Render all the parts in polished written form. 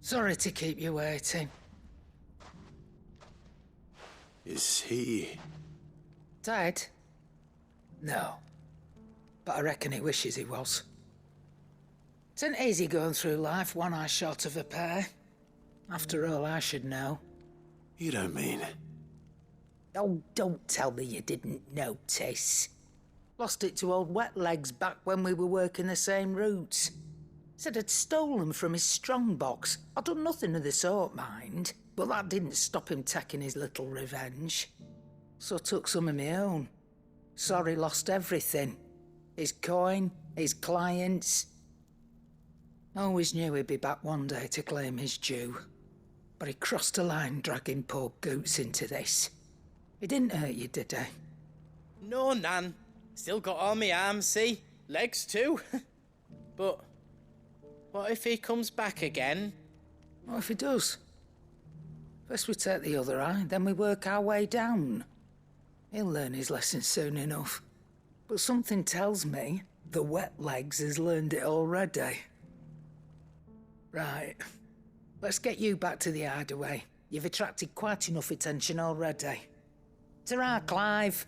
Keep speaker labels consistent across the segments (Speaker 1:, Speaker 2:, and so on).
Speaker 1: Sorry to keep you waiting.
Speaker 2: Is he...
Speaker 1: Dead? No. But I reckon he wishes he was. It ain't easy going through life one eye short of a pair. After all, I should know.
Speaker 2: You don't mean...
Speaker 1: Oh, don't tell me you didn't notice. Lost it to old Wet Legs back when we were working the same routes. Said I'd stolen from his strongbox. I'd done nothing of the sort, mind. But that didn't stop him taking his little revenge. So I took some of my own. Sorry, lost everything. His coin, his clients. Always knew he'd be back one day to claim his due. But he crossed a line dragging poor Goots into this. He didn't hurt you, did he?
Speaker 3: No, Nan. Still got all my arms, see? Legs too. But what if he comes back again?
Speaker 1: What if he does? First we take the other eye, then we work our way down. He'll learn his lesson soon enough. But something tells me the Wet Legs has learned it already. Right. Let's get you back to the hideaway. You've attracted quite enough attention already. Ta-ra, Clive.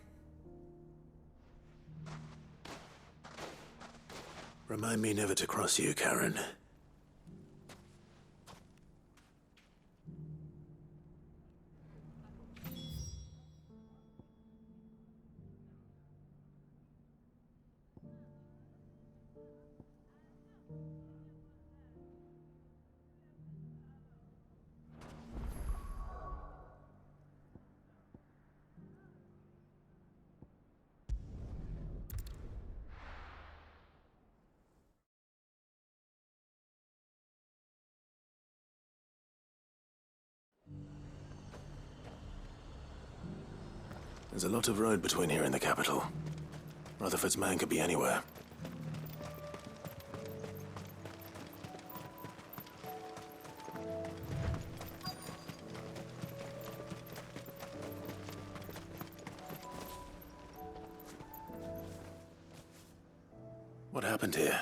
Speaker 2: Remind me never to cross you, Karen. There's a lot of road between here and the capital. Rutherford's man could be anywhere. What happened here?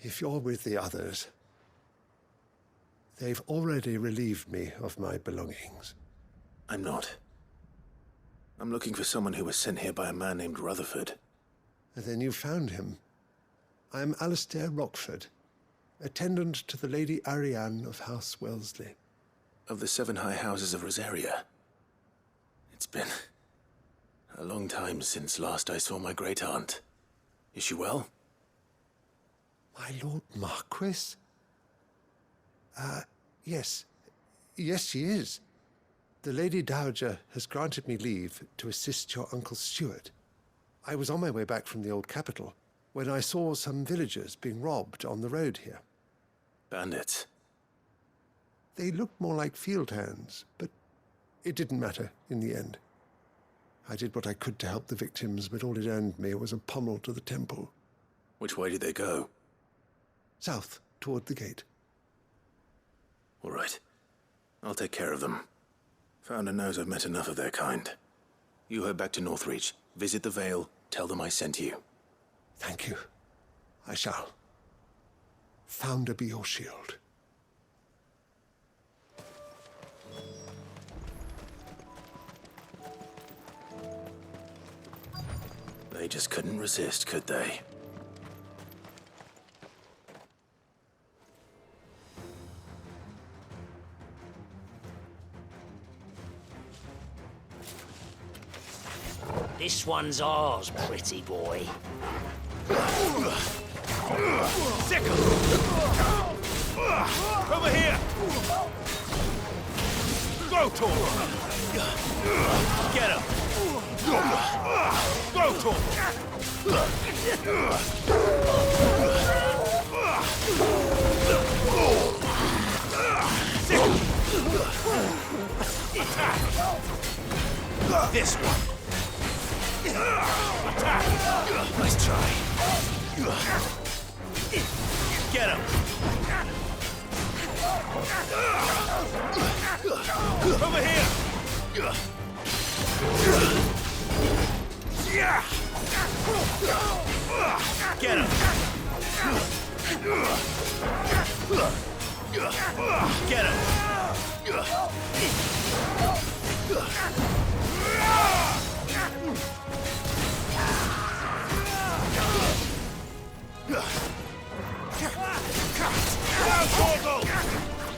Speaker 4: If you're with the others, they've already relieved me of my belongings.
Speaker 2: I'm not. I'm looking for someone who was sent here by a man named Rutherford.
Speaker 4: Then you found him. I'm Alistair Rockford, attendant to the Lady Ariane of House Wellesley.
Speaker 2: Of the 7 high houses of Rosaria. It's been a long time since last I saw my great-aunt. Is she well?
Speaker 4: My Lord Marquis? Yes. Yes, she is. The Lady Dowager has granted me leave to assist your Uncle Stuart. I was on my way back from the old capital when I saw some villagers being robbed on the road here.
Speaker 2: Bandits?
Speaker 4: They looked more like field hands, but it didn't matter in the end. I did what I could to help the victims, but all it earned me was a pommel to the temple.
Speaker 2: Which way did they go?
Speaker 4: South, toward the gate.
Speaker 2: All right. I'll take care of them. Founder knows I've met enough of their kind. You head back to Northreach, visit the Vale, tell them I sent you.
Speaker 4: Thank you. I shall. Founder be your shield.
Speaker 2: They just couldn't resist, could they?
Speaker 5: This one's ours, pretty boy.
Speaker 3: Sick 'em! Over here! Go to him! Get him! Go to him! Sick 'em! Attack! This one! Attack!
Speaker 2: Nice try.
Speaker 3: Get him! Over here! Get him!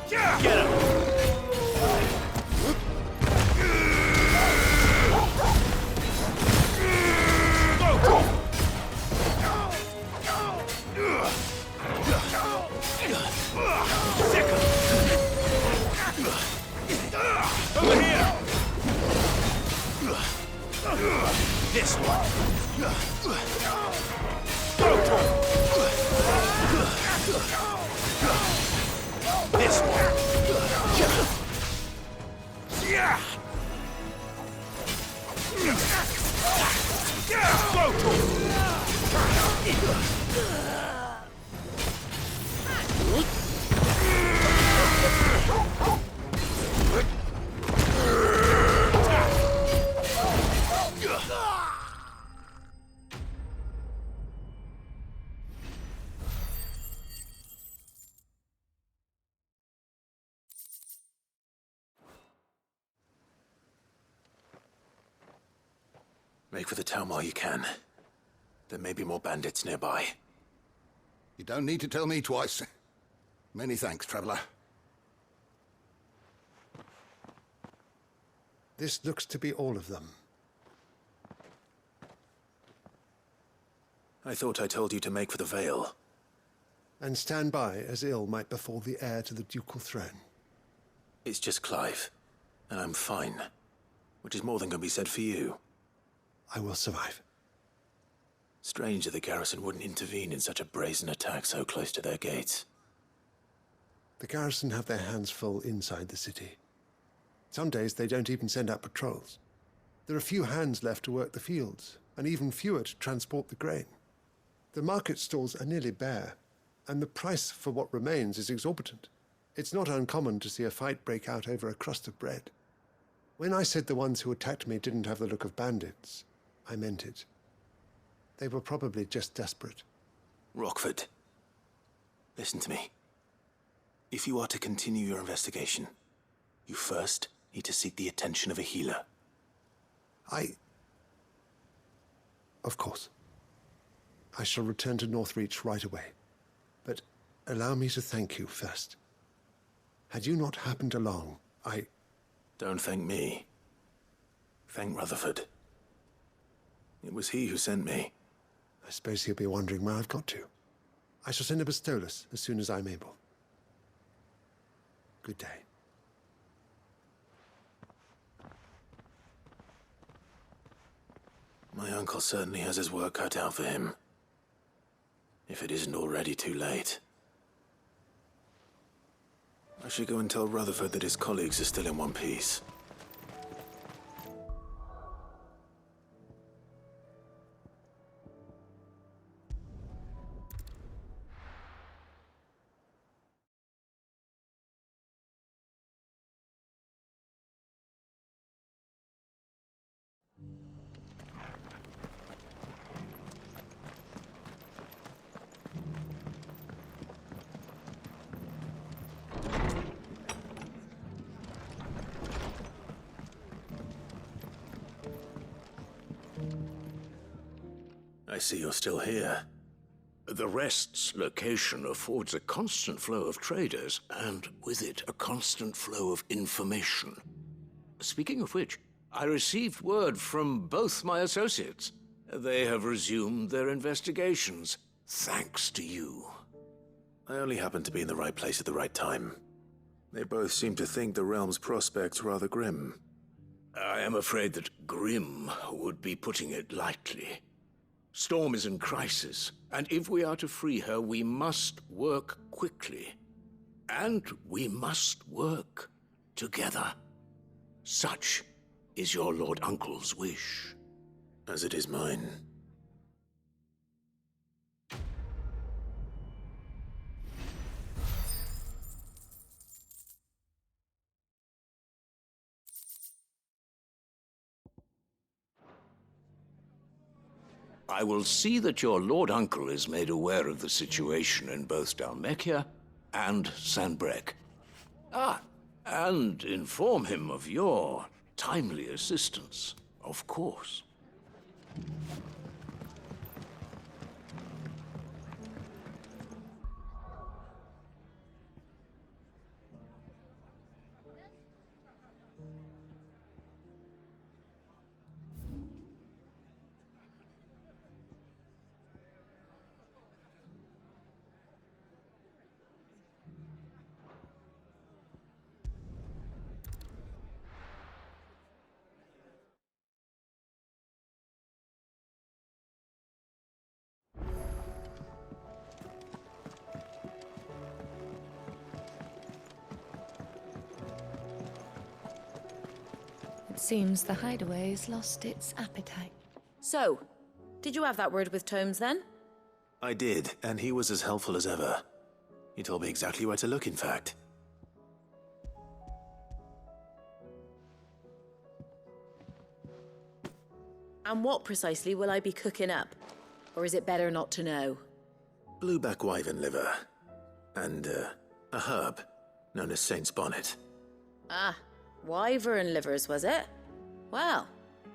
Speaker 2: Get him! Over here! This one! This one! Yeah! Make for the town while you can. There may be more bandits nearby.
Speaker 6: You don't need to tell me twice. Many thanks, traveler.
Speaker 4: This looks to be all of them.
Speaker 2: I thought I told you to make for the Vale.
Speaker 4: And stand by as ill might befall the heir to the ducal throne.
Speaker 2: It's just Clive, and I'm fine. Which is more than can be said for you.
Speaker 4: I will survive.
Speaker 2: Strange that the garrison wouldn't intervene in such a brazen attack so close to their gates.
Speaker 4: The garrison have their hands full inside the city. Some days they don't even send out patrols. There are few hands left to work the fields, and even fewer to transport the grain. The market stalls are nearly bare, and the price for what remains is exorbitant. It's not uncommon to see a fight break out over a crust of bread. When I said the ones who attacked me didn't have the look of bandits, I meant it. They were probably just desperate.
Speaker 2: Rockford, listen to me. If you are to continue your investigation, you first need to seek the attention of a healer.
Speaker 4: Of course. I shall return to Northreach right away. But allow me to thank you first. Had you not happened along,
Speaker 2: Don't thank me. Thank Rutherford. It was he who sent me.
Speaker 4: I suppose he'll be wondering where I've got to. I shall send a Bastolus as soon as I'm able. Good day.
Speaker 2: My uncle certainly has his work cut out for him. If it isn't already too late. I should go and tell Rutherford that his colleagues are still in one piece. I see you're still here.
Speaker 5: The Rest's location affords a constant flow of traders, and with it, a constant flow of information. Speaking of which, I received word from both my associates. They have resumed their investigations, thanks to you.
Speaker 2: I only happened to be in the right place at the right time. They both seem to think the realm's prospects rather grim.
Speaker 5: I am afraid that grim would be putting it lightly. Storm is in crisis, and if we are to free her, we must work quickly. And we must work together. Such is your Lord Uncle's wish.
Speaker 2: As it is mine.
Speaker 5: I will see that your Lord Uncle is made aware of the situation in both Dalmekia and Sanbrek. And inform him of your timely assistance, of course.
Speaker 7: It seems the hideaway's lost its appetite.
Speaker 8: So, did you have that word with Tomes then?
Speaker 2: I did, and he was as helpful as ever. He told me exactly where to look, in fact.
Speaker 8: And what precisely will I be cooking up? Or is it better not to know?
Speaker 2: Blueback wyvern liver. And, a herb known as Saint's Bonnet.
Speaker 8: Ah, wyvern livers, was it? Well,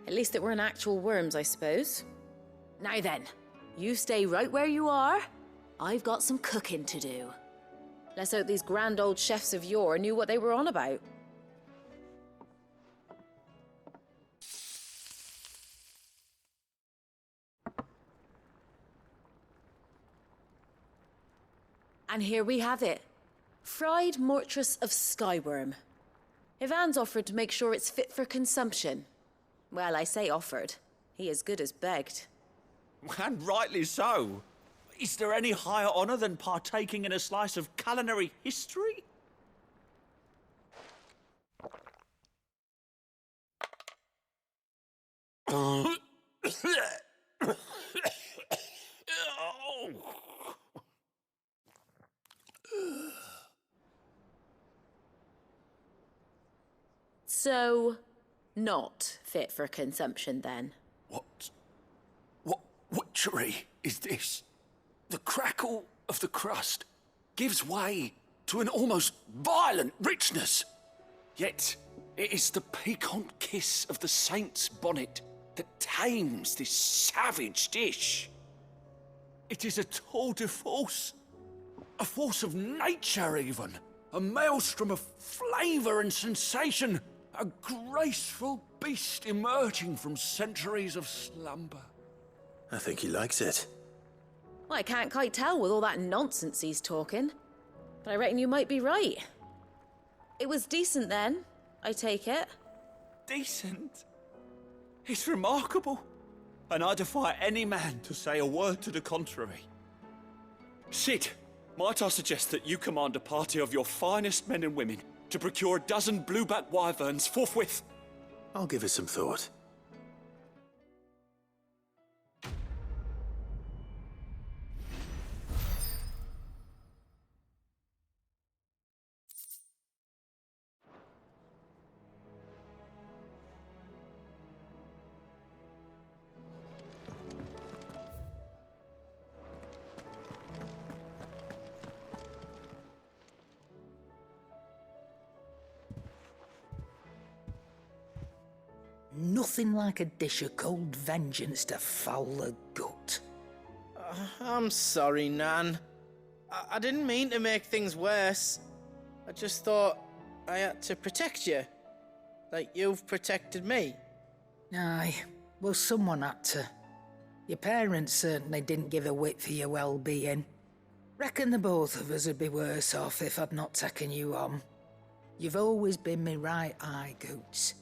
Speaker 8: at least it weren't actual worms, I suppose. Now then, you stay right where you are. I've got some cooking to do. Let's hope these grand old chefs of yore knew what they were on about. And here we have it. Fried mortress of skyworm. Ivan's offered to make sure it's fit for consumption. Well, I say offered. He as good as begged.
Speaker 9: And rightly so. Is there any higher honor than partaking in a slice of culinary history?
Speaker 8: So, not fit for consumption then?
Speaker 5: What witchery is this? The crackle of the crust gives way to an almost violent richness. Yet, it is the piquant kiss of the saint's bonnet that tames this savage dish. It is a tour de force. A force of nature, even. A maelstrom of flavour and sensation. A graceful beast emerging from centuries of slumber.
Speaker 2: I think he likes it.
Speaker 8: Well, I can't quite tell with all that nonsense he's talking. But I reckon you might be right. It was decent then, I take it.
Speaker 9: Decent? It's remarkable. And I defy any man to say a word to the contrary. Sid, might I suggest that you command a party of your finest men and women to procure a dozen blueback wyverns forthwith?
Speaker 2: I'll give it some thought.
Speaker 1: Nothing like a dish of cold vengeance to foul the gut.
Speaker 3: I'm sorry, Nan. I didn't mean to make things worse. I just thought I had to protect you. Like you've protected me.
Speaker 1: Aye, well, someone had to. Your parents certainly didn't give a whit for your well-being. Reckon the both of us would be worse off if I'd not taken you on. You've always been me right eye, Goots.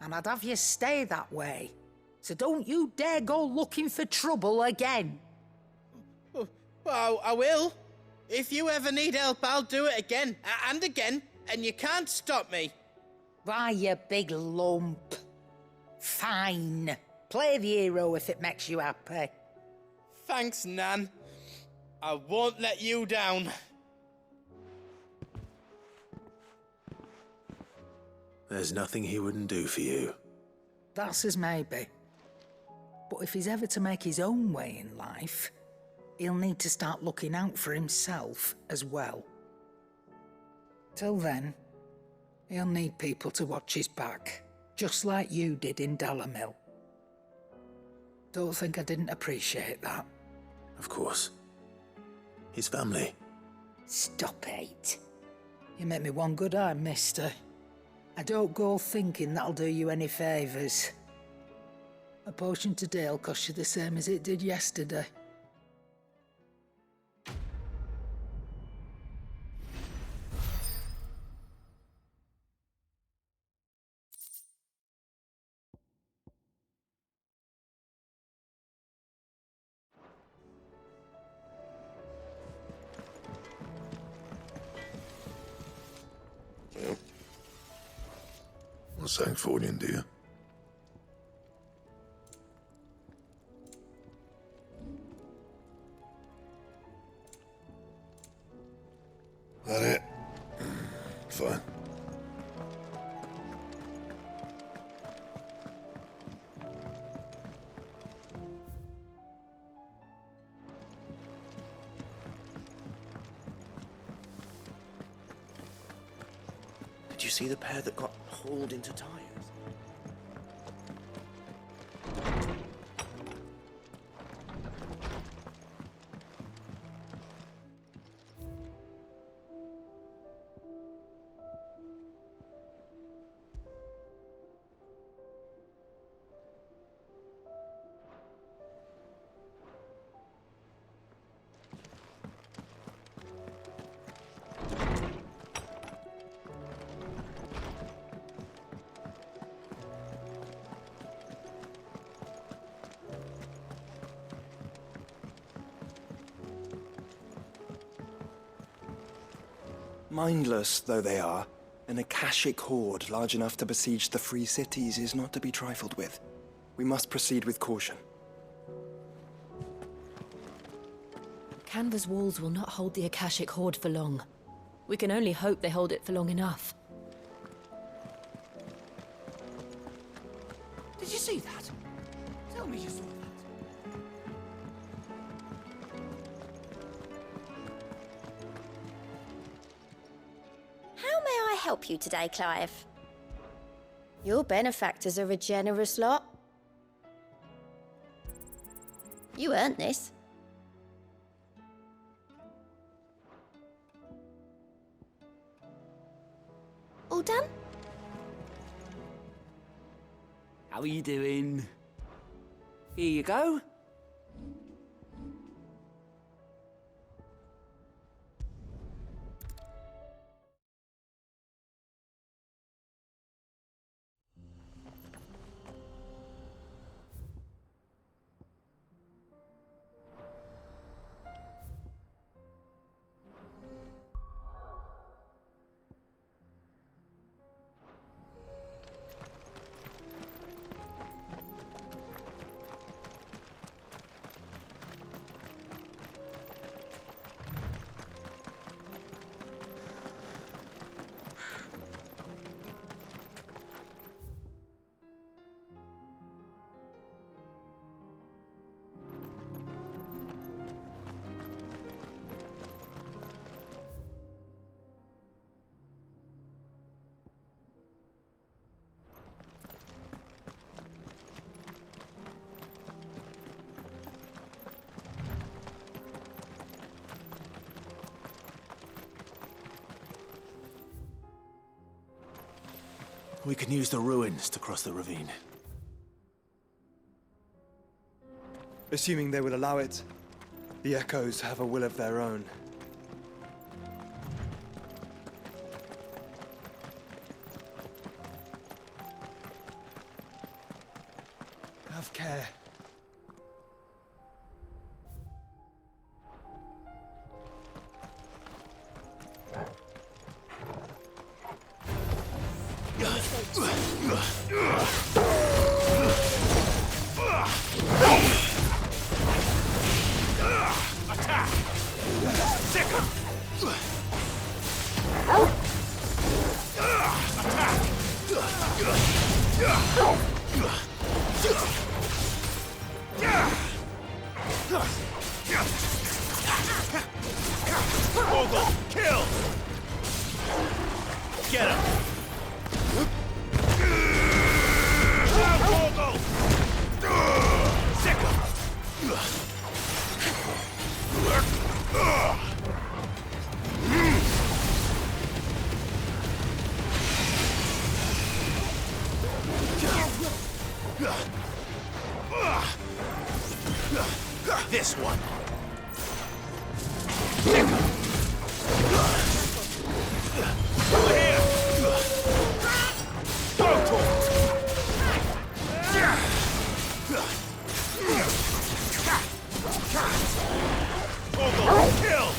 Speaker 1: And I'd have you stay that way. So don't you dare go looking for trouble again.
Speaker 3: Well, I will. If you ever need help, I'll do it again and again, and you can't stop me.
Speaker 1: Why, you big lump. Fine. Play the hero if it makes you happy.
Speaker 3: Thanks, Nan. I won't let you down.
Speaker 2: There's nothing he wouldn't do for you.
Speaker 1: That's as maybe. But if he's ever to make his own way in life, he'll need to start looking out for himself as well. Till then, he'll need people to watch his back, just like you did in Dalamil. Don't think I didn't appreciate that.
Speaker 2: Of course. His family.
Speaker 1: Stop it. You make me one good eye, mister. I don't go thinking that'll do you any favours. A potion today'll cost you the same as it did yesterday.
Speaker 2: the Sancfordian, do you? That it? Fine.
Speaker 10: Did you see the pair that got hauled into tires?
Speaker 11: Mindless though they are, an Akashic horde large enough to besiege the free cities is not to be trifled with. We must proceed with caution.
Speaker 8: Canva's walls will not hold the Akashic horde for long. We can only hope they hold it for long enough.
Speaker 10: Did you see that? Tell me you saw that.
Speaker 12: How may I help you today, Clive? Your benefactors are a generous lot. You earned this. All done?
Speaker 9: How are you doing? Here you go.
Speaker 2: We can use the ruins to cross the ravine.
Speaker 11: Assuming they will allow it, the Echoes have a will of their own. Have care.
Speaker 2: This one.
Speaker 5: Kill!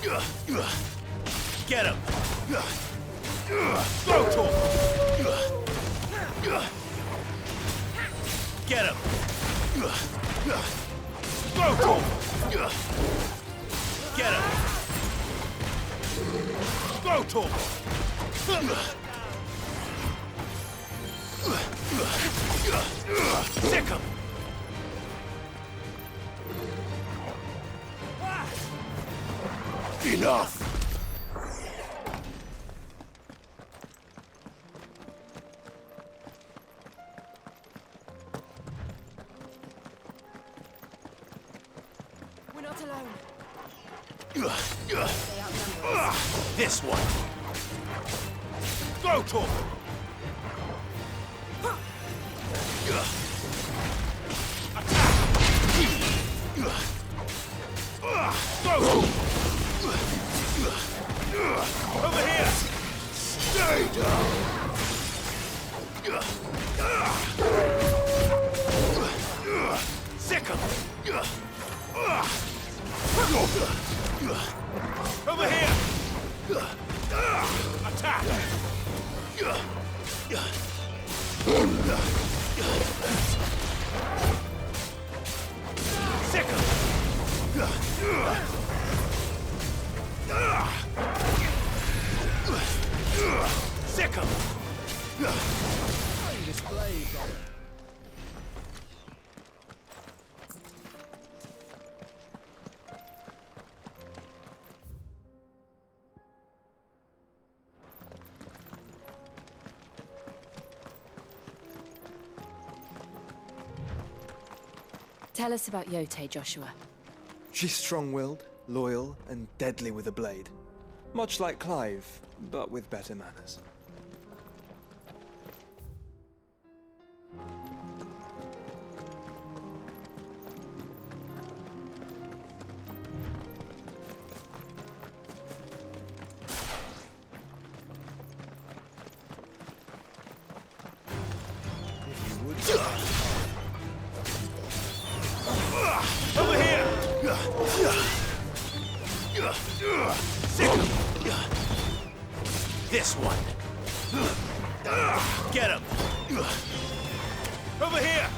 Speaker 5: Get him! Go to him! Get him! Go to him! Get him! Go to him! Sick him! Enough!
Speaker 7: We're not alone.
Speaker 5: This one! Go to him! Over here! Stay down! Sick him! Over here! Attack! Sick him! Sick him!
Speaker 7: Tell us about Yote, Joshua.
Speaker 11: She's strong-willed, loyal, and deadly with a blade. Much like Clive, but with better manners.
Speaker 5: Over here! Sick him! This one! Get him! Over here!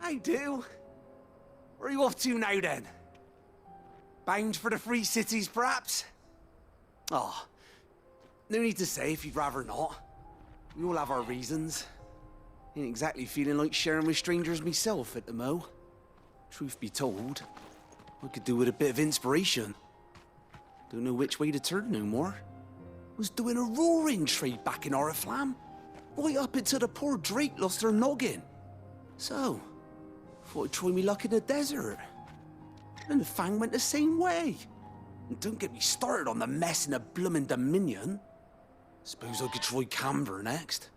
Speaker 13: I do. Where are you off to now, then? Bound for the Free Cities, perhaps? Oh, no need to say if you'd rather not. We all have our reasons. Ain't exactly feeling like sharing with strangers myself at the mo. Truth be told, I could do with a bit of inspiration. Don't know which way to turn no more. Was doing a roaring trade back in Oriflamme. Right up until the poor Drake lost her noggin. So, thought I'd try me luck in the desert. And the Fang went the same way. And don't get me started on the mess in the bloomin' Dominion. Suppose I could try Canberra next.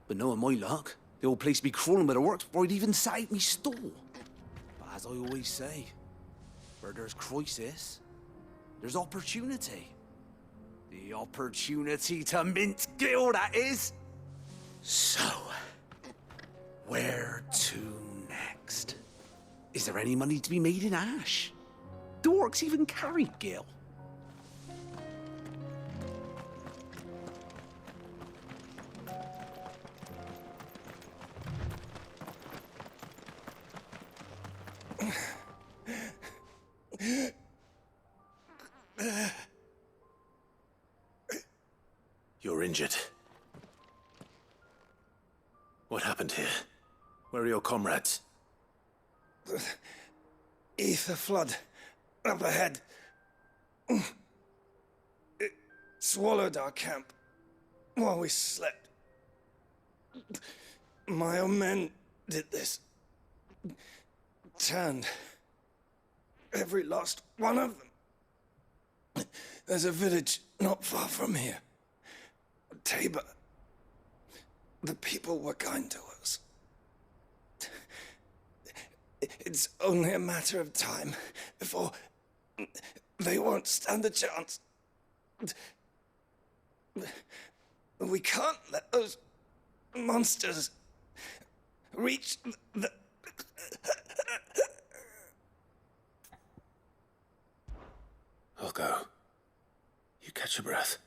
Speaker 13: But knowing my luck, the old place be crawling with the works before I'd even set out me stall. But as I always say, where there's crisis, there's opportunity. The opportunity to mint Gil, that is. So, where to next? Is there any money to be made in Ash? Do orcs even carry Gil?
Speaker 2: You're injured. What happened here? Where are your comrades?
Speaker 11: Ether flood. Up ahead. It swallowed our camp while we slept. My own men did this. Turned every last one of them. There's a village not far from here. Tabor. The people were kind to us. It's only a matter of time before they won't stand a chance. We can't let those monsters reach the...
Speaker 2: I'll go. You catch your breath.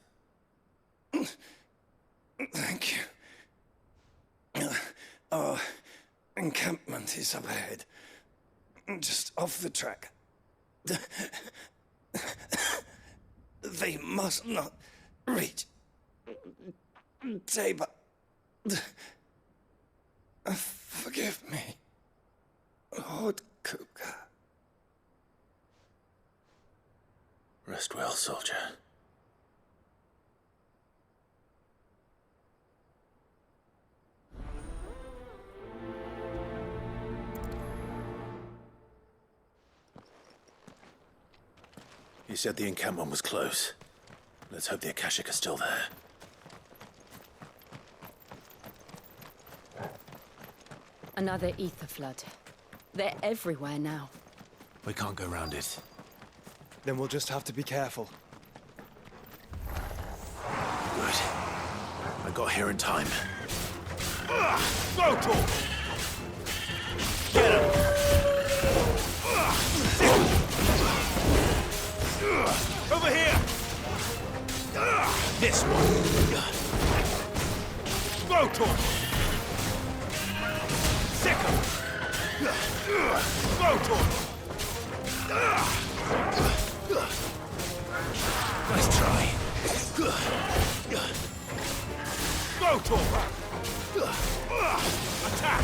Speaker 11: Thank you. Our encampment is up ahead. Just off the track. They must not reach Tabor. Forgive me, Lord Kuka.
Speaker 2: Rest well, soldier. You said the encampment was close. Let's hope the Akashic are still there.
Speaker 7: Another ether flood. They're everywhere now.
Speaker 2: We can't go round it.
Speaker 11: Then we'll just have to be careful.
Speaker 2: Good. I got here in time.
Speaker 5: Go, Tor! Get him! Over here! This one! Go, Tor! Sick him! Go, Tor!
Speaker 2: Nice try.
Speaker 5: Go, Tor! Attack!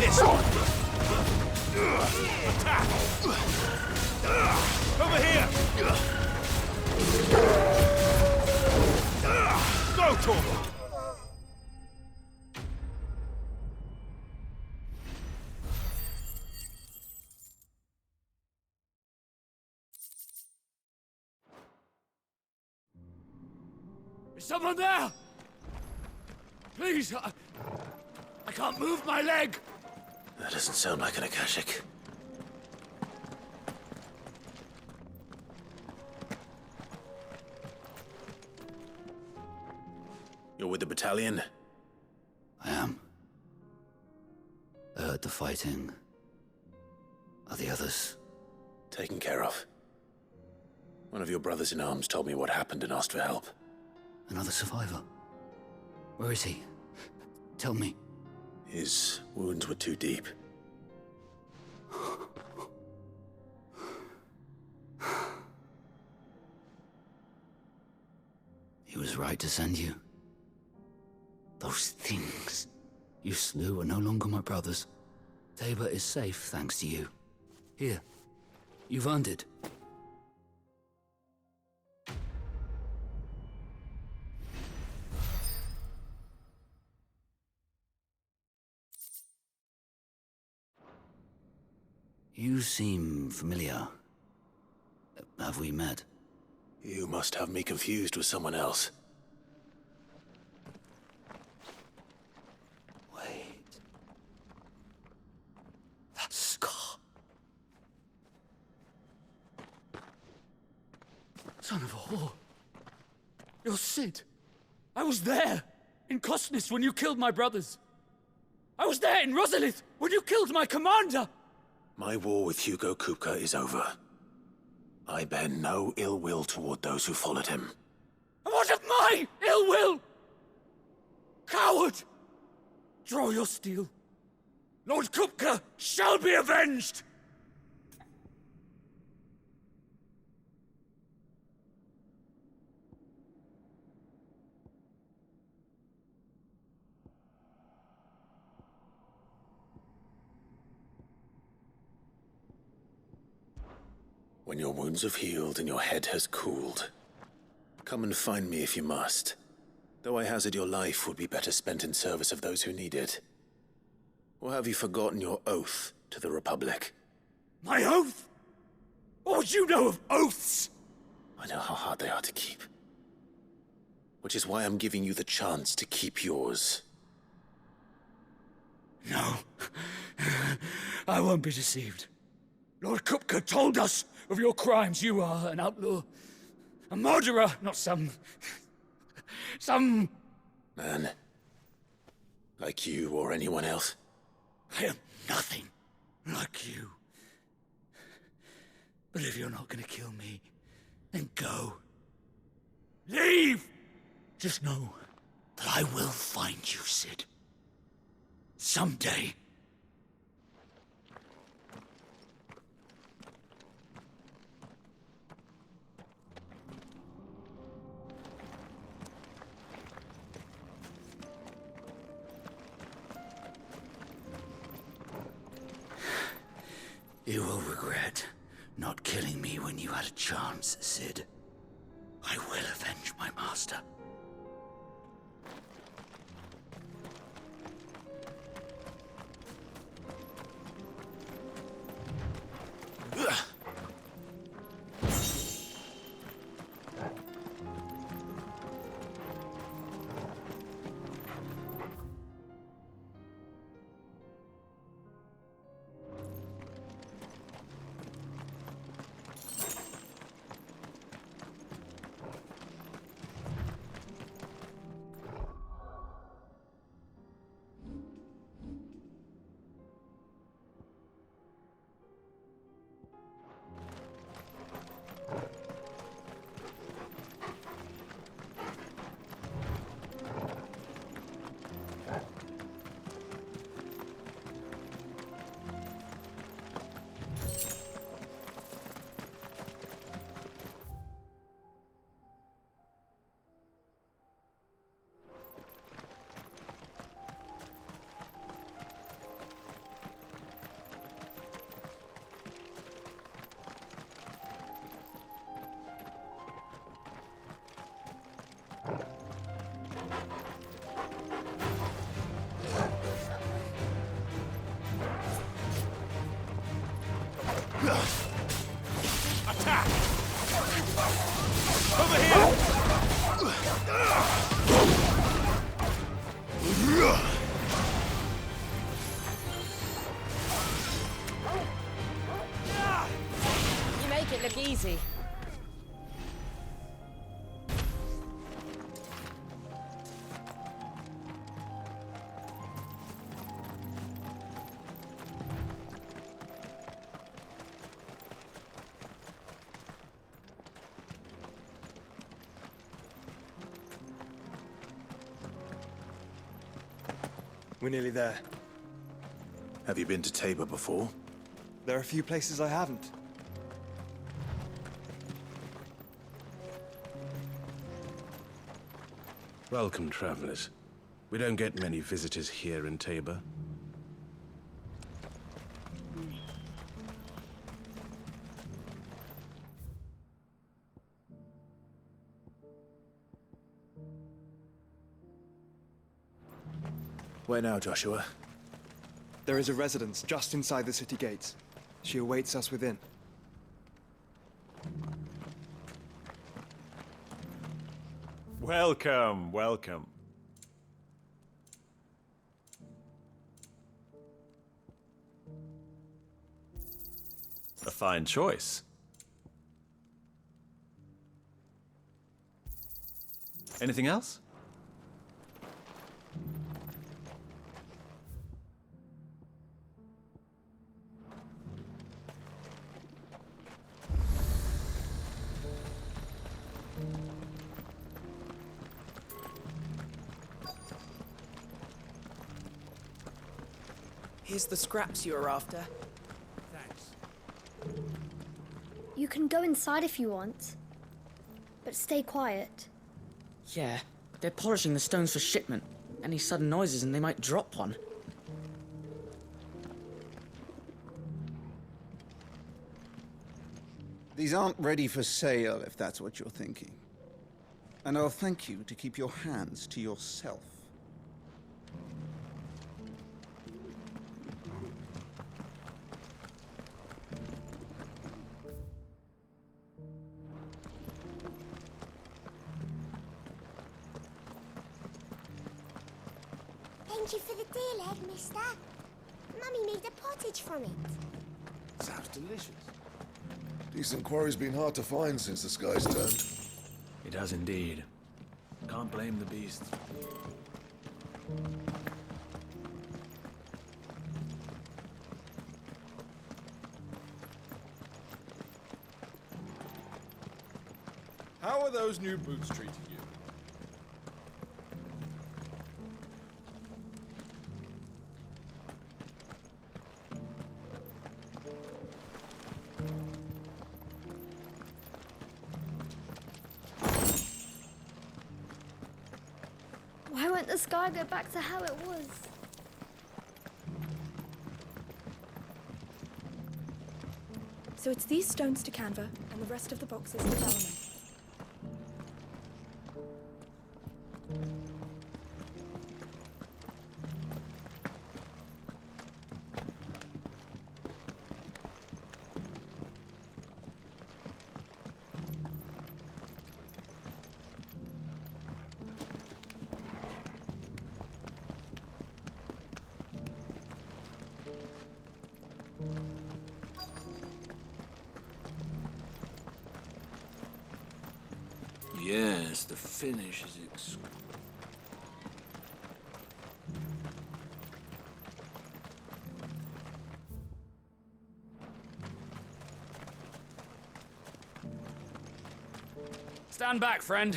Speaker 5: This one! Attack! Over here! Go, Tor!
Speaker 14: Is someone there? Please, I can't move my leg.
Speaker 2: That doesn't sound like an Akashic. You're with the battalion?
Speaker 15: I am. I heard the fighting. Are the others?
Speaker 2: Taken care of. One of your brothers in arms told me what happened and asked for help.
Speaker 15: Another survivor? Where is he? Tell me.
Speaker 2: His wounds were too deep.
Speaker 15: He was right to send you. Those things you slew are no longer my brothers. Tabor is safe thanks to you. Here, you've earned it. You seem familiar. Have we met?
Speaker 2: You must have me confused with someone else.
Speaker 15: Wait. That scar.
Speaker 14: Son of a whore. You're Sid. I was there in Cosnes when you killed my brothers. I was there in Rosalith when you killed my commander.
Speaker 2: My war with Hugo Kupka is over. I bear no ill will toward those who followed him.
Speaker 14: What of my ill will? Coward! Draw your steel. Lord Kupka shall be avenged!
Speaker 2: When your wounds have healed and your head has cooled, come and find me if you must. Though I hazard your life would be better spent in service of those who need it. Or have you forgotten your oath to the Republic?
Speaker 14: My oath? What would you know of oaths?
Speaker 2: I know how hard they are to keep. Which is why I'm giving you the chance to keep yours.
Speaker 14: No. I won't be deceived. Lord Kupka told us of your crimes. You are an outlaw. A murderer, not some...
Speaker 2: Man. Like you or anyone else.
Speaker 14: I am nothing like you. But if you're not gonna kill me, then go. Leave! Just know that I will find you, Sid. Someday. You will regret not killing me when you had a chance, Sid. I will avenge my master.
Speaker 16: Attack! Over here!
Speaker 7: You make it look easy.
Speaker 17: We're nearly there.
Speaker 2: Have you been to Tabor before?
Speaker 17: There are a few places I haven't.
Speaker 18: Welcome, travelers. We don't get many visitors here in Tabor.
Speaker 2: Where now, Joshua?
Speaker 17: There is a residence just inside the city gates. She awaits us within.
Speaker 19: Welcome, welcome. A fine choice. Anything else?
Speaker 16: Here's the scraps you were after.
Speaker 14: Thanks.
Speaker 20: You can go inside if you want, but stay quiet.
Speaker 16: Yeah, they're polishing the stones for shipment. Any sudden noises and they might drop one.
Speaker 21: These aren't ready for sale, if that's what you're thinking. And I'll thank you to keep your hands to yourself.
Speaker 12: Thank you for the deal, egg, mister. Mummy made a pottage from it.
Speaker 18: Sounds delicious.
Speaker 22: Decent quarry's been hard to find since the skies turned.
Speaker 9: It has indeed. Can't blame the beasts.
Speaker 23: How are those new boots treating you?
Speaker 20: Why won't the sky go back to how it was?
Speaker 24: So it's these stones to Canva, and the rest of the boxes to Bellamy.
Speaker 5: Yes, the finish is exquisite.
Speaker 14: Stand back, friend.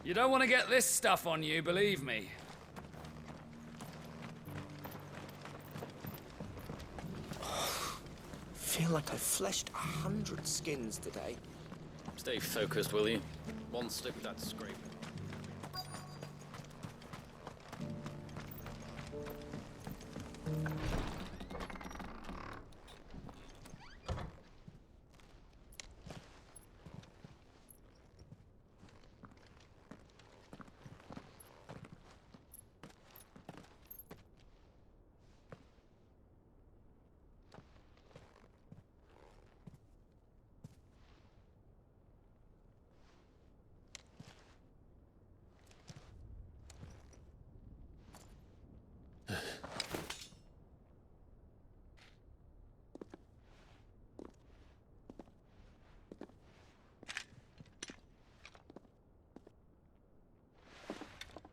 Speaker 14: You don't want to get this stuff on you, believe me.
Speaker 10: Feel like I've fleshed 100 skins today.
Speaker 25: Stay focused, will you? One stick with that scrape.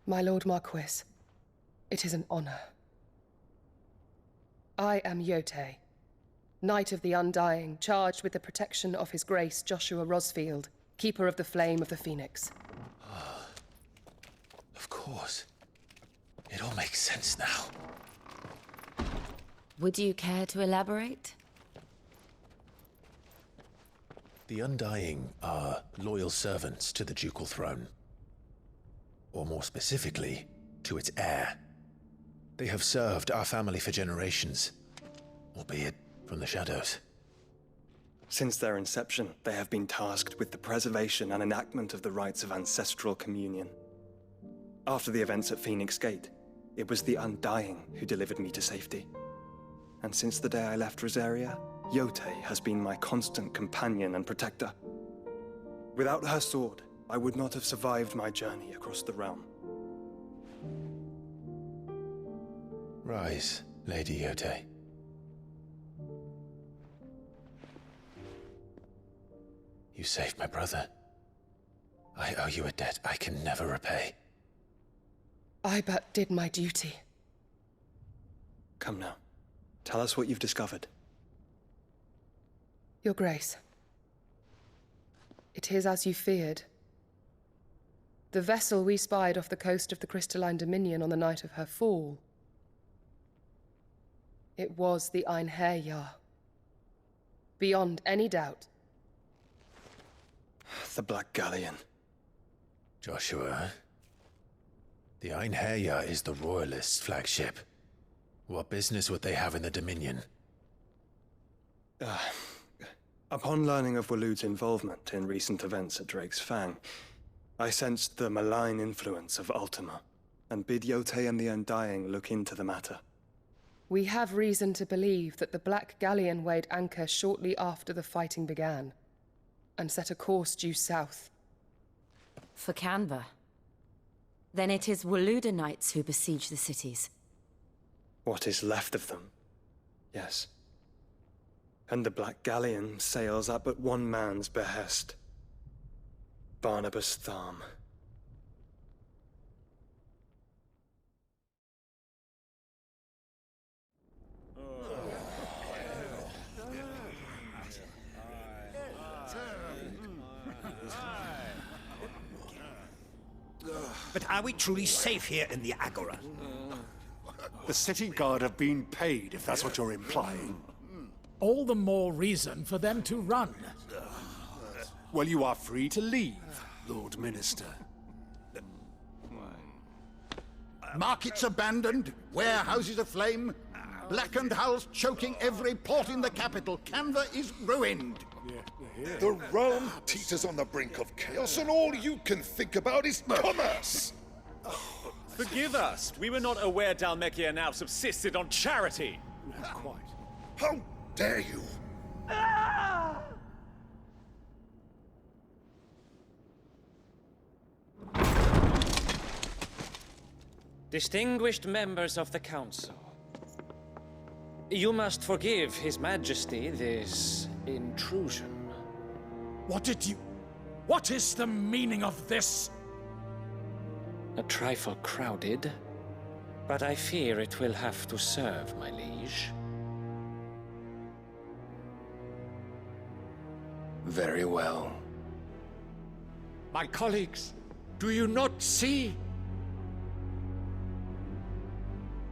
Speaker 26: My Lord Marquis, it is an honor. I am Yote, Knight of the Undying, charged with the protection of His Grace Joshua Rosfield, Keeper of the Flame of the Phoenix.
Speaker 2: Of course. It all makes sense now.
Speaker 8: Would you care to elaborate?
Speaker 2: The Undying are loyal servants to the ducal throne. Or more specifically, to its heir. They have served our family for generations, albeit from the shadows.
Speaker 17: Since their inception, they have been tasked with the preservation and enactment of the rites of ancestral communion. After the events at Phoenix Gate, it was the Undying who delivered me to safety. And since the day I left Rosaria, Yote has been my constant companion and protector. Without her sword, I would not have survived my journey across the realm.
Speaker 2: Rise, Lady Yote. You saved my brother. I owe you a debt I can never repay.
Speaker 26: I but did my duty.
Speaker 17: Come now. Tell us what you've discovered.
Speaker 26: Your Grace. It is as you feared. The vessel we spied off the coast of the Crystalline Dominion on the night of her fall It was the Einherjar. Beyond any doubt.
Speaker 17: The Black Galleon.
Speaker 2: Joshua, the Einherjar is the Royalists' flagship. What business would they have in the Dominion?
Speaker 17: Upon learning of Waloed's involvement in recent events at Drake's Fang, I sensed the malign influence of Ultima, and bid Yote and the Undying look into the matter.
Speaker 26: We have reason to believe that the Black Galleon weighed anchor shortly after the fighting began, and set a course due south.
Speaker 1: For Canva. Then it is Waloed knights who besiege the cities.
Speaker 17: What is left of them, yes. And the Black Galleon sails at but one man's behest. Barnabas Tharm.
Speaker 3: But are we truly safe here in the Agora?
Speaker 4: The city guard have been paid, if that's what you're implying.
Speaker 6: All the more reason for them to run.
Speaker 4: Well, you are free to leave, Lord Minister.
Speaker 11: Markets abandoned, warehouses aflame, blackened hulls choking every port in the capital. Canva is ruined.
Speaker 22: The realm teeters on the brink of chaos, and all you can think about is commerce!
Speaker 9: Forgive us. We were not aware Dhalmekia now subsisted on charity.
Speaker 4: Not quite.
Speaker 22: How dare you!
Speaker 13: Distinguished members of the Council, you must forgive His Majesty this intrusion.
Speaker 6: What is the meaning of this?
Speaker 13: A trifle crowded, but I fear it will have to serve, my liege.
Speaker 27: Very well.
Speaker 6: My colleagues, do you not see?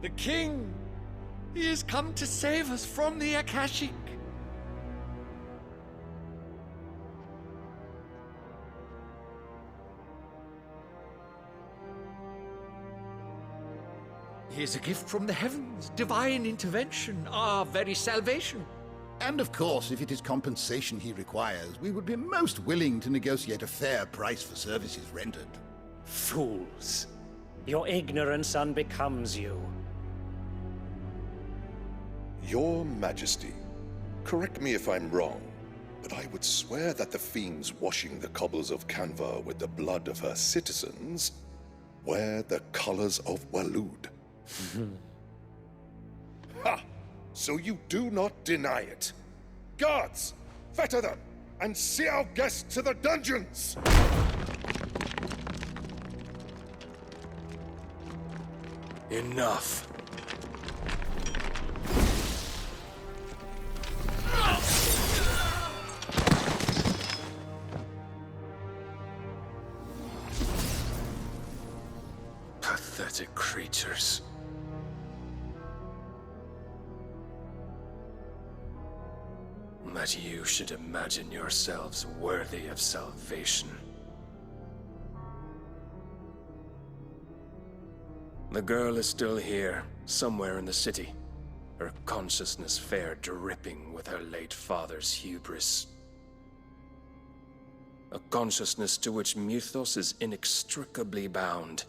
Speaker 6: The King! He has come to save us from the Akashic! He is a gift from the heavens, divine intervention, our very salvation.
Speaker 11: And of course, if it is compensation he requires, we would be most willing to negotiate a fair price for services rendered.
Speaker 13: Fools! Your ignorance unbecomes you.
Speaker 22: Your Majesty, correct me if I'm wrong, but I would swear that the fiends washing the cobbles of Canva with the blood of her citizens wear the colors of Waloed. Ha! So you do not deny it. Guards, fetter them, and see our guests to the dungeons!
Speaker 27: Enough. Pathetic creatures. That you should imagine yourselves worthy of salvation. The girl is still here, somewhere in the city. Her consciousness fair dripping with her late father's hubris. A consciousness to which Mythos is inextricably bound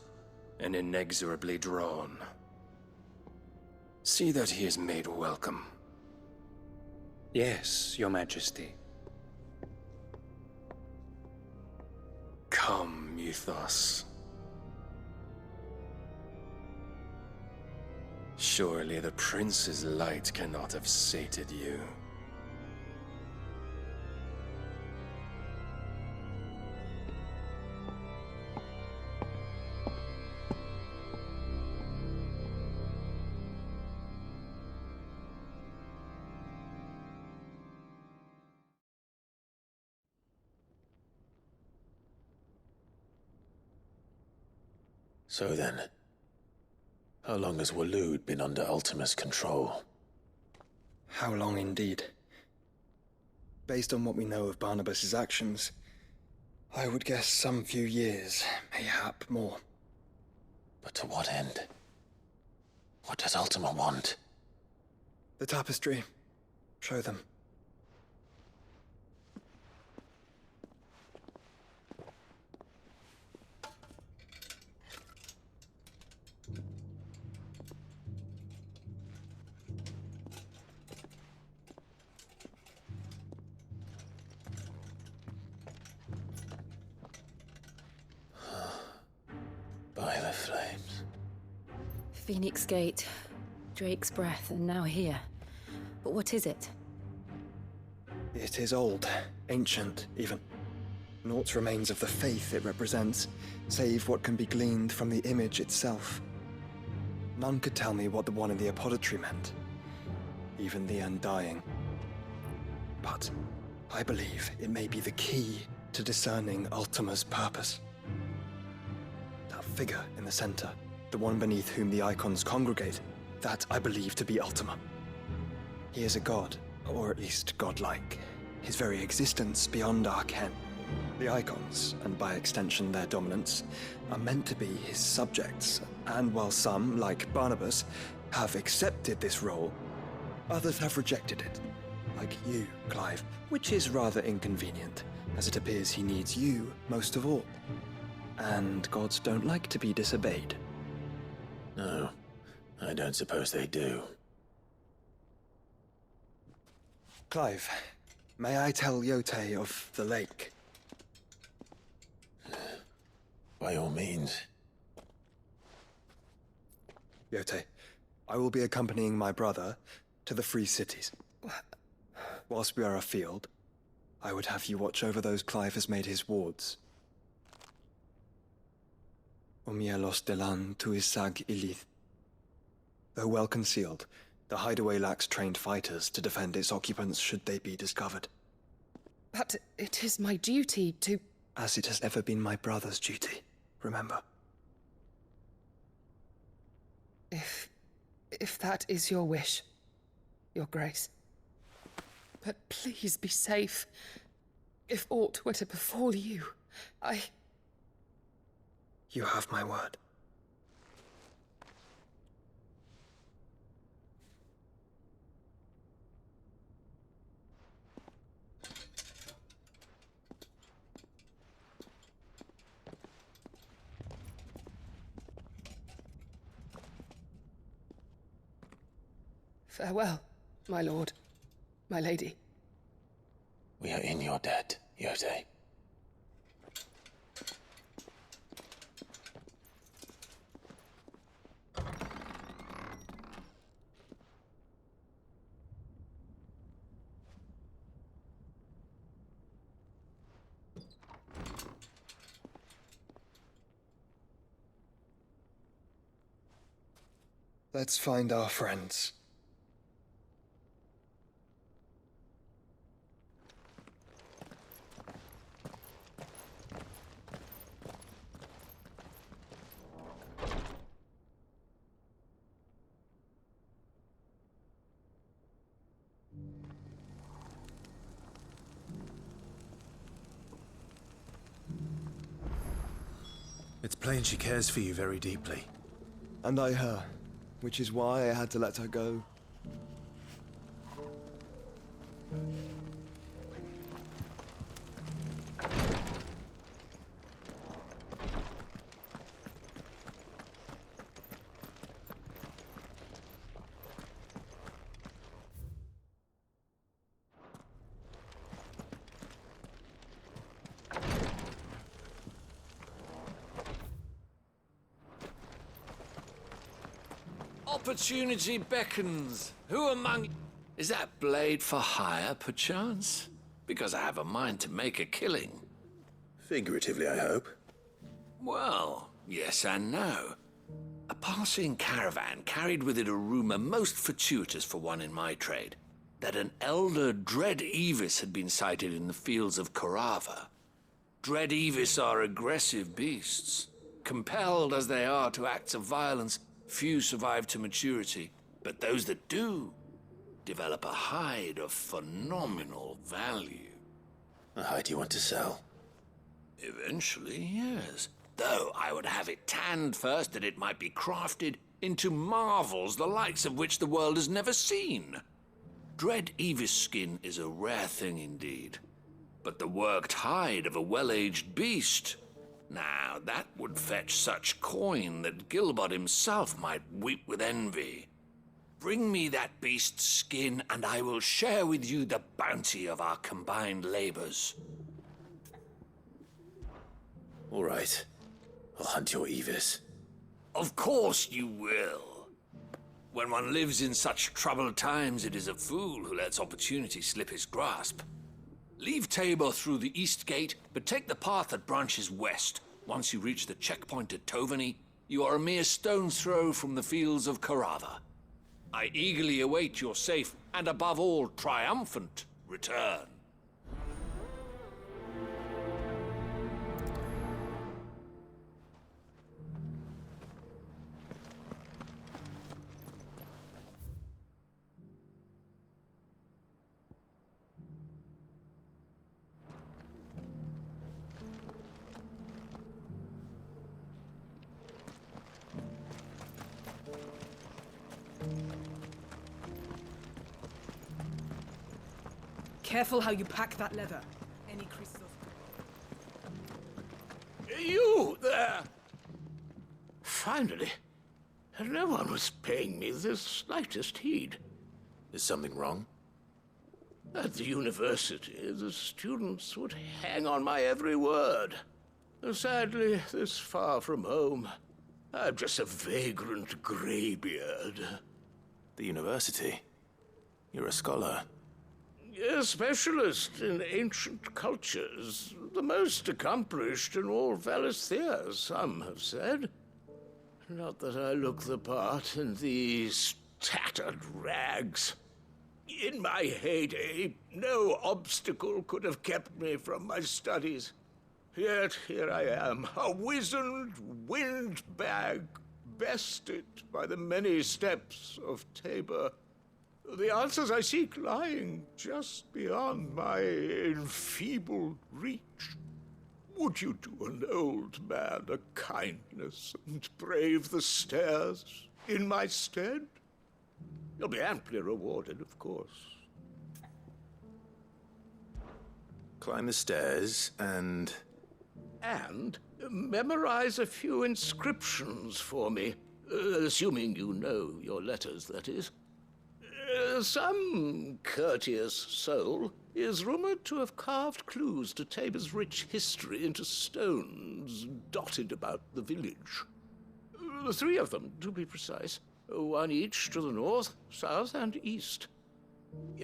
Speaker 27: and inexorably drawn. See that he is made welcome.
Speaker 13: Yes, Your Majesty.
Speaker 27: Come, Mythos. Surely the prince's light cannot have sated you.
Speaker 2: So then, how long has Waloed been under Ultima's control?
Speaker 17: How long indeed? Based on what we know of Barnabas's actions, I would guess some few years, mayhap more.
Speaker 2: But to what end? What does Ultima want?
Speaker 17: The tapestry. Show them.
Speaker 2: By the flames.
Speaker 1: Phoenix Gate, Drake's Breath, and now here. But what is it?
Speaker 17: It is old, ancient, even. Naught remains of the faith it represents, save what can be gleaned from the image itself. None could tell me what the one in the apothecary meant, even the Undying. But I believe it may be the key to discerning Ultima's purpose. That figure in the center, the one beneath whom the icons congregate, that I believe to be Ultima. He is a god, or at least godlike, his very existence beyond our ken. The icons, and by extension their dominants, are meant to be his subjects, and while some, like Barnabas, have accepted this role, others have rejected it. Like you, Clive, which is rather inconvenient, as it appears he needs you most of all. And gods don't like to be disobeyed.
Speaker 2: No, I don't suppose they do.
Speaker 17: Clive, may I tell Yote of the lake?
Speaker 2: By all means.
Speaker 17: Yote, I will be accompanying my brother to the Free Cities. Whilst we are afield, I would have you watch over those Clive has made his wards. Omielos delan tuisag ilith. Though well concealed, the hideaway lacks trained fighters to defend its occupants should they be discovered.
Speaker 26: But it is my duty to...
Speaker 17: As it has ever been my brother's duty, remember.
Speaker 26: If that is your wish, Your Grace. But please be safe. If aught were to befall you,
Speaker 17: You have my word.
Speaker 26: Farewell, my lord, my lady.
Speaker 2: We are in your debt, Yote.
Speaker 17: Let's find our friends.
Speaker 2: It's plain she cares for you very deeply.
Speaker 17: And I her, which is why I had to let her go.
Speaker 5: Opportunity beckons. Who among... Is that blade for hire, perchance? Because I have a mind to make a killing.
Speaker 2: Figuratively, I hope.
Speaker 5: Well, yes and no. A passing caravan carried with it a rumor most fortuitous for one in my trade, that an elder Dread Evis had been sighted in the fields of Korava. Dread Evis are aggressive beasts. Compelled as they are to acts of violence, few survive to maturity, but those that do develop a hide of phenomenal value.
Speaker 2: A hide you want to sell?
Speaker 5: Eventually, yes. Though I would have it tanned first that it might be crafted into marvels the likes of which the world has never seen. Dread Evis skin is a rare thing indeed. But the worked hide of a well-aged beast, now that would fetch such coin that Gilbert himself might weep with envy. Bring me that beast's skin, and I will share with you the bounty of our combined labors.
Speaker 2: All right. I'll hunt your Evis.
Speaker 5: Of course you will. When one lives in such troubled times, it is a fool who lets opportunity slip his grasp. Leave Tabor through the east gate, but take the path that branches west. Once you reach the checkpoint at Tovany, you are a mere stone's throw from the fields of Carava. I eagerly await your safe, and above all, triumphant return.
Speaker 24: Careful how you pack that leather. Any crystals.
Speaker 5: You there! Finally. No one was paying me the slightest heed.
Speaker 2: Is something wrong?
Speaker 5: At the university, the students would hang on my every word. Sadly, this far from home, I'm just a vagrant greybeard.
Speaker 2: The university? You're a scholar.
Speaker 5: A specialist in ancient cultures. The most accomplished in all Valisthea, some have said. Not that I look the part in these tattered rags. In my heyday, no obstacle could have kept me from my studies. Yet here I am, a wizened windbag, bested by the many steps of Tabor. The answers I seek lying just beyond my enfeebled reach. Would you do an old man a kindness and brave the stairs in my stead? You'll be amply rewarded, of course.
Speaker 2: Climb the stairs and...
Speaker 5: And memorize a few inscriptions for me, assuming you know your letters, that is. Some courteous soul is rumored to have carved clues to Tabor's rich history into stones dotted about the village. 3 of them, to be precise. 1 each to the north, south, and east.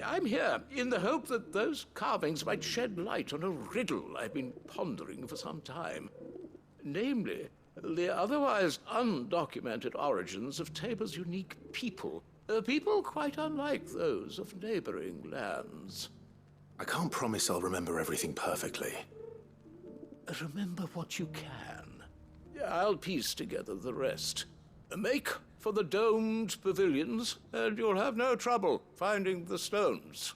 Speaker 5: I'm here in the hope that those carvings might shed light on a riddle I've been pondering for some time. Namely, the otherwise undocumented origins of Tabor's unique people. People quite unlike those of neighboring lands.
Speaker 2: I can't promise I'll remember everything perfectly.
Speaker 5: Remember what you can. I'll piece together the rest. Make for the domed pavilions, and you'll have no trouble finding the stones.